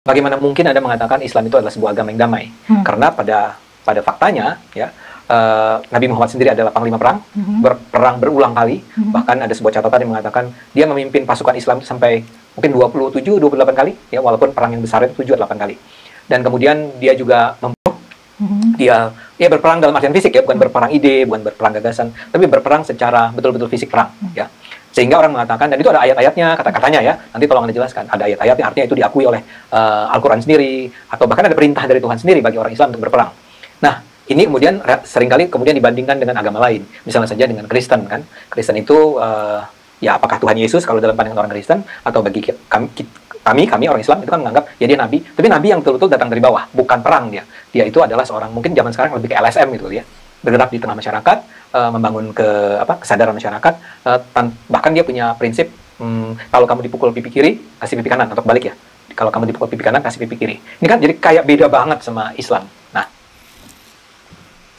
Bagaimana mungkin Anda mengatakan Islam itu adalah sebuah agama yang damai? Karena pada faktanya, ya, Nabi Muhammad sendiri adalah panglima perang, berperang berulang kali, bahkan ada sebuah catatan yang mengatakan dia memimpin pasukan Islam sampai mungkin 27-28 kali, ya, walaupun perang yang besar itu 7-8 kali. Dan kemudian dia juga membunuh, dia berperang dalam artian fisik, ya, bukan berperang ide, bukan berperang gagasan, tapi berperang secara betul-betul fisik perang, ya. Sehingga orang mengatakan, dan itu ada ayat-ayatnya, kata-katanya, ya, nanti tolong Anda jelaskan, ada ayat-ayatnya, artinya itu diakui oleh Al-Quran sendiri, atau bahkan ada perintah dari Tuhan sendiri bagi orang Islam untuk berperang. Nah, ini kemudian seringkali kemudian dibandingkan dengan agama lain, misalnya saja dengan Kristen, kan. Kristen itu, ya, apakah Tuhan Yesus kalau dalam pandangan orang Kristen, atau bagi kami orang Islam itu kan menganggap, ya, dia Nabi, tapi Nabi yang betul-betul datang dari bawah, bukan perang dia. Dia itu adalah seorang, mungkin zaman sekarang lebih ke LSM gitu, ya, bergerak di tengah masyarakat, membangun kesadaran masyarakat, bahkan dia punya prinsip, kalau kamu dipukul pipi kiri, kasih pipi kanan, atau balik, ya, kalau kamu dipukul pipi kanan, kasih pipi kiri. Ini kan jadi kayak beda banget sama Islam. Nah,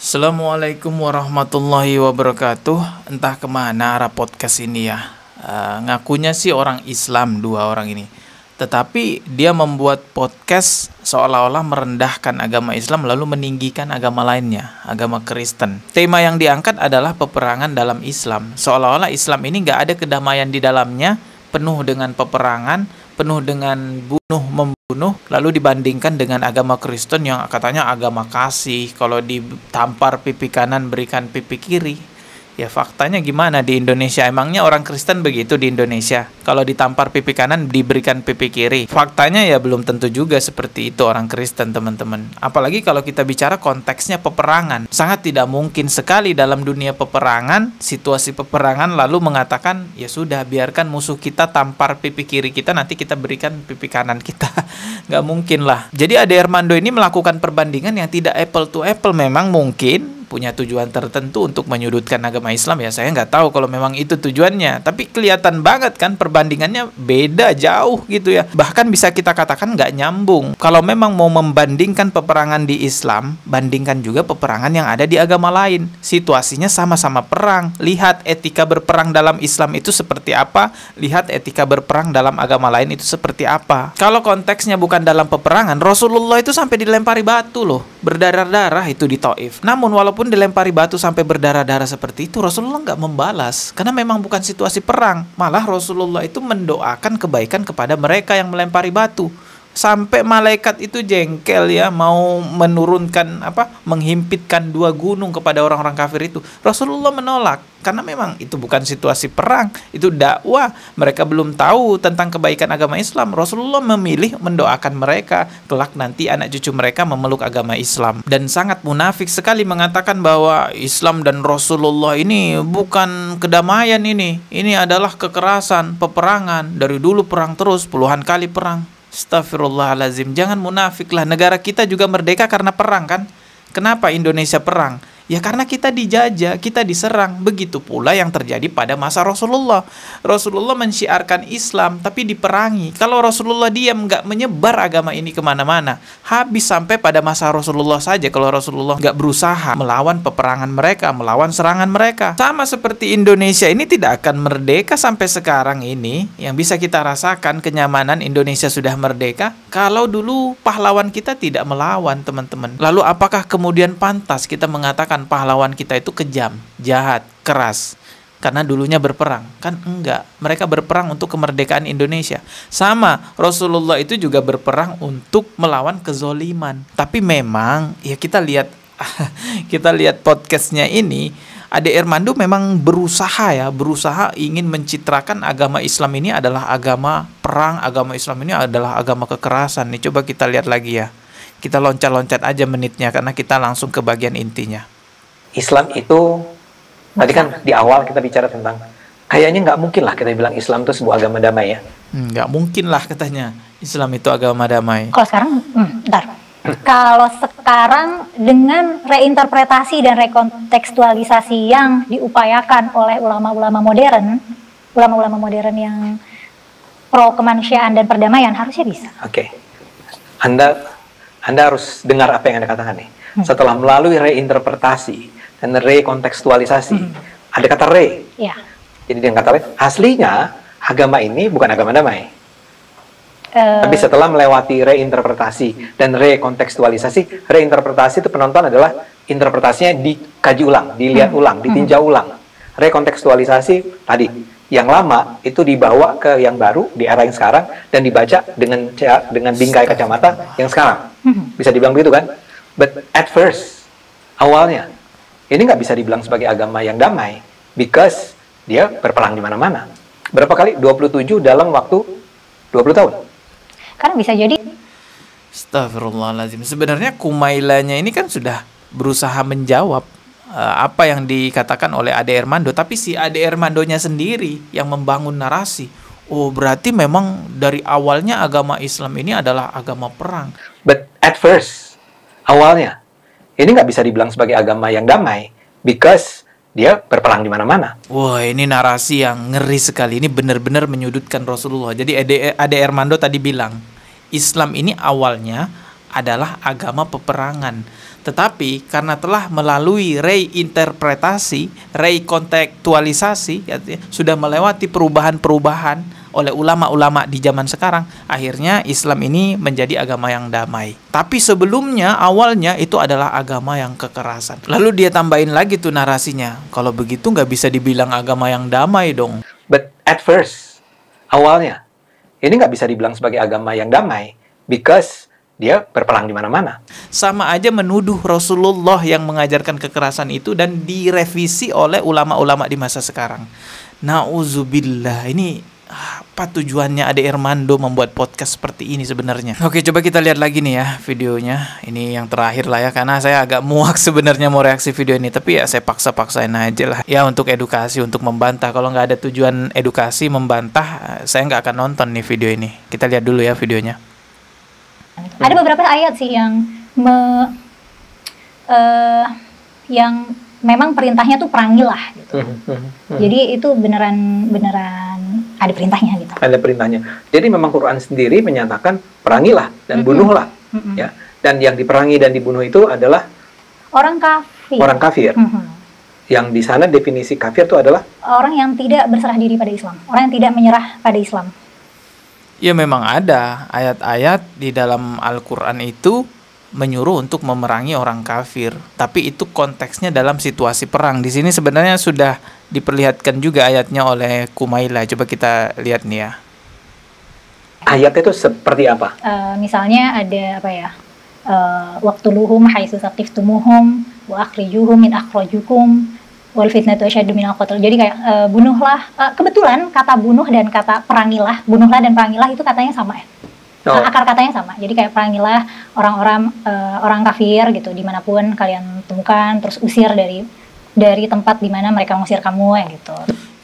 Assalamualaikum warahmatullahi wabarakatuh. Entah kemana arah podcast ini, ya. Ngakunya sih orang Islam, dua orang ini, tetapi dia membuat podcast seolah-olah merendahkan agama Islam lalu meninggikan agama lainnya, agama Kristen. Tema yang diangkat adalah peperangan dalam Islam. Seolah-olah Islam ini nggak ada kedamaian di dalamnya, penuh dengan peperangan, penuh dengan bunuh-membunuh, lalu dibandingkan dengan agama Kristen yang katanya agama kasih, kalau ditampar pipi kanan berikan pipi kiri. Ya, faktanya gimana di Indonesia? Emangnya orang Kristen begitu di Indonesia? Kalau ditampar pipi kanan diberikan pipi kiri. Faktanya ya belum tentu juga seperti itu orang Kristen, teman-teman. Apalagi kalau kita bicara konteksnya peperangan. Sangat tidak mungkin sekali dalam dunia peperangan, situasi peperangan lalu mengatakan, ya sudah, biarkan musuh kita tampar pipi kiri kita, nanti kita berikan pipi kanan kita. Nggak mungkin lah. Jadi Ade Armando ini melakukan perbandingan yang tidak apple to apple. Memang mungkin punya tujuan tertentu untuk menyudutkan agama Islam, ya saya nggak tahu kalau memang itu tujuannya, tapi kelihatan banget kan perbandingannya beda jauh gitu, ya, bahkan bisa kita katakan nggak nyambung. Kalau memang mau membandingkan peperangan di Islam, bandingkan juga peperangan yang ada di agama lain, situasinya sama-sama perang. Lihat etika berperang dalam Islam itu seperti apa, lihat etika berperang dalam agama lain itu seperti apa. Kalau konteksnya bukan dalam peperangan, Rasulullah itu sampai dilempari batu loh, berdarah-darah itu di Taif. Namun walaupun dilempari batu sampai berdarah-darah seperti itu, Rasulullah nggak membalas, karena memang bukan situasi perang. Malah Rasulullah itu mendoakan kebaikan kepada mereka yang melempari batu. Sampai malaikat itu jengkel, ya, mau menurunkan menghimpitkan 2 gunung kepada orang-orang kafir itu. Rasulullah menolak karena memang itu bukan situasi perang, itu dakwah. Mereka belum tahu tentang kebaikan agama Islam. Rasulullah memilih mendoakan mereka kelak nanti anak cucu mereka memeluk agama Islam. Dan sangat munafik sekali mengatakan bahwa Islam dan Rasulullah ini bukan kedamaian, ini adalah kekerasan, peperangan. Dari dulu perang terus, puluhan kali perang. Astaghfirullahalazim, jangan munafik lah. Negara kita juga merdeka karena perang, kan? Kenapa Indonesia perang? Ya karena kita dijajah, kita diserang. Begitu pula yang terjadi pada masa Rasulullah. Rasulullah mensyiarkan Islam, tapi diperangi. Kalau Rasulullah diam, nggak menyebar agama ini kemana-mana. Habis sampai pada masa Rasulullah saja. Kalau Rasulullah nggak berusaha melawan peperangan mereka, melawan serangan mereka. Sama seperti Indonesia ini tidak akan merdeka sampai sekarang ini. Yang bisa kita rasakan kenyamanan Indonesia sudah merdeka kalau dulu pahlawan kita tidak melawan, teman-teman. Lalu apakah kemudian pantas kita mengatakan pahlawan kita itu kejam, jahat, keras karena dulunya berperang? Kan enggak. Mereka berperang untuk kemerdekaan Indonesia. Sama, Rasulullah itu juga berperang untuk melawan kezoliman. Tapi memang ya kita lihat podcastnya ini, Ade Armando memang berusaha ingin mencitrakan agama Islam ini adalah agama perang, agama Islam ini adalah agama kekerasan. Nih coba kita lihat lagi, ya. Kita loncat-loncat aja menitnya karena kita langsung ke bagian intinya. Islam itu, tadi kan di awal kita bicara tentang, kayaknya nggak mungkin lah kita bilang Islam itu sebuah agama damai, ya. Nggak mungkin lah katanya Islam itu agama damai. Kalau sekarang, kalau sekarang dengan reinterpretasi dan rekontekstualisasi yang diupayakan oleh ulama-ulama modern yang pro kemanusiaan dan perdamaian, harusnya bisa. Oke. Anda harus dengar apa yang Anda katakan nih. Setelah melalui reinterpretasi dan rekontekstualisasi, ada kata re. Ya. Jadi dengan kata re, aslinya agama ini bukan agama damai. Tapi setelah melewati reinterpretasi dan rekontekstualisasi, reinterpretasi itu penonton adalah interpretasinya dikaji ulang, dilihat ulang, ditinjau ulang. Rekontekstualisasi tadi, yang lama itu dibawa ke yang baru di era yang sekarang dan dibaca dengan bingkai kacamata yang sekarang. Bisa dibilang begitu kan? But at first, awalnya, ini nggak bisa dibilang sebagai agama yang damai, because dia berperang di mana-mana. Berapa kali? 27 dalam waktu 20 tahun. Karena bisa jadi Astagfirullahaladzim. Sebenarnya Kumailanya ini kan sudah berusaha menjawab apa yang dikatakan oleh Ade Armando, tapi si Ade Armandonya sendiri yang membangun narasi. Oh, berarti memang dari awalnya agama Islam ini adalah agama perang. But at first, awalnya, ini nggak bisa dibilang sebagai agama yang damai, because dia berperang di mana-mana. Wah, ini narasi yang ngeri sekali. Ini benar-benar menyudutkan Rasulullah. Jadi Ade Armando tadi bilang, Islam ini awalnya adalah agama peperangan. Tetapi karena telah melalui reinterpretasi, rekontekstualisasi, sudah melewati perubahan-perubahan oleh ulama-ulama di zaman sekarang, akhirnya Islam ini menjadi agama yang damai. Tapi sebelumnya, awalnya itu adalah agama yang kekerasan. Lalu dia tambahin lagi tuh narasinya, kalau begitu nggak bisa dibilang agama yang damai dong. But at first, awalnya, ini nggak bisa dibilang sebagai agama yang damai, because dia berperang di mana-mana. Sama aja menuduh Rasulullah yang mengajarkan kekerasan itu dan direvisi oleh ulama-ulama di masa sekarang. Nauzubillah, ini apa tujuannya Ade Armando membuat podcast seperti ini sebenarnya? Oke, coba kita lihat lagi nih ya videonya. Ini yang terakhir lah ya, karena saya agak muak sebenarnya mau reaksi video ini, tapi ya saya paksa-paksain aja lah. Ya untuk edukasi, untuk membantah. Kalau nggak ada tujuan edukasi, membantah, saya nggak akan nonton nih video ini. Kita lihat dulu ya videonya. ada beberapa ayat sih yang memang perintahnya tuh perangilah gitu. Jadi itu beneran ada perintahnya gitu. Ada perintahnya. Jadi memang Quran sendiri menyatakan perangilah dan bunuhlah, ya. Dan yang diperangi dan dibunuh itu adalah orang kafir. Orang kafir. Yang di sana definisi kafir itu adalah orang yang tidak berserah diri pada Islam, orang yang tidak menyerah pada Islam. Ya memang ada ayat-ayat di dalam Al-Quran itu menyuruh untuk memerangi orang kafir, tapi itu konteksnya dalam situasi perang. Di sini sebenarnya sudah diperlihatkan juga ayatnya oleh Kumaila. Coba kita lihat nih ya. Ayat itu seperti apa? Misalnya ada apa ya? Waqtuluhum haitsu saqiftumuhum wa akhrijuhum min akhrajukum wal fitnatu asyaddu minal qatl. Jadi kayak bunuhlah. Kebetulan kata bunuh dan kata perangilah, bunuhlah dan perangilah itu katanya sama ya. Akar katanya sama. Jadi kayak perangilah orang-orang orang kafir gitu dimanapun kalian temukan, terus usir dari tempat di mana mereka mengusir kamu ya gitu.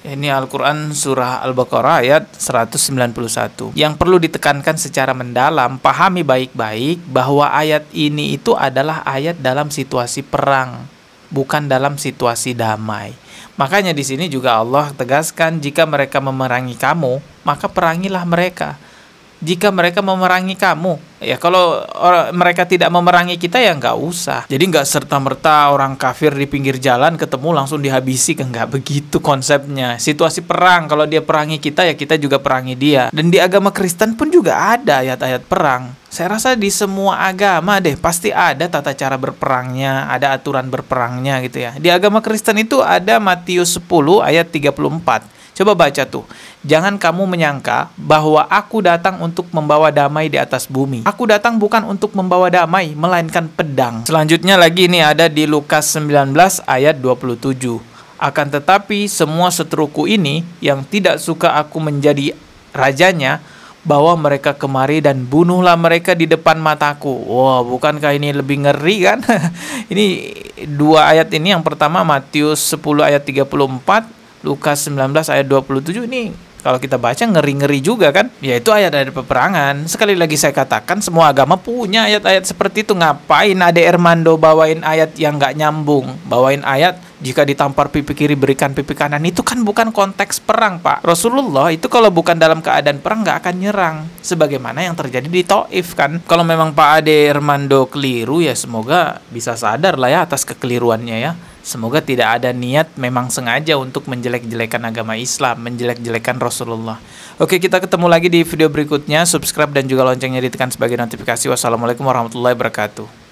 Ini Al-Quran surah Al-Baqarah ayat 191. Yang perlu ditekankan secara mendalam, pahami baik-baik bahwa ayat ini itu adalah ayat dalam situasi perang, bukan dalam situasi damai. Makanya di sini juga Allah tegaskan, jika mereka memerangi kamu, maka perangilah mereka. Jika mereka memerangi kamu, ya kalau mereka tidak memerangi kita ya nggak usah. Jadi nggak serta-merta orang kafir di pinggir jalan ketemu langsung dihabisi, nggak begitu konsepnya. Situasi perang, kalau dia perangi kita ya kita juga perangi dia. Dan di agama Kristen pun juga ada ayat-ayat perang. Saya rasa di semua agama deh pasti ada tata cara berperangnya, ada aturan berperangnya gitu ya. Di agama Kristen itu ada Matius 10 ayat 34. Coba baca tuh. Jangan kamu menyangka bahwa aku datang untuk membawa damai di atas bumi. Aku datang bukan untuk membawa damai, melainkan pedang. Selanjutnya lagi ini ada di Lukas 19 ayat 27. Akan tetapi semua seteruku ini yang tidak suka aku menjadi rajanya, bawa mereka kemari dan bunuhlah mereka di depan mataku. Wah, bukankah ini lebih ngeri kan? Ini dua ayat ini, yang pertama Matius 10 ayat 34, Lukas 19 ayat 27, ini kalau kita baca ngeri-ngeri juga kan. Ya itu ayat-ayat peperangan. Sekali lagi saya katakan semua agama punya ayat-ayat seperti itu. Ngapain Ade Armando bawain ayat yang nggak nyambung? Bawain ayat jika ditampar pipi kiri berikan pipi kanan. Itu kan bukan konteks perang, Pak. Rasulullah itu kalau bukan dalam keadaan perang nggak akan nyerang. Sebagaimana yang terjadi di Taif kan. Kalau memang Pak Ade Armando keliru ya semoga bisa sadar lah ya atas kekeliruannya ya. Semoga tidak ada niat memang sengaja untuk menjelek-jelekan agama Islam, menjelek-jelekan Rasulullah. Oke, kita ketemu lagi di video berikutnya. Subscribe dan juga loncengnya ditekan sebagai notifikasi. Wassalamualaikum warahmatullahi wabarakatuh.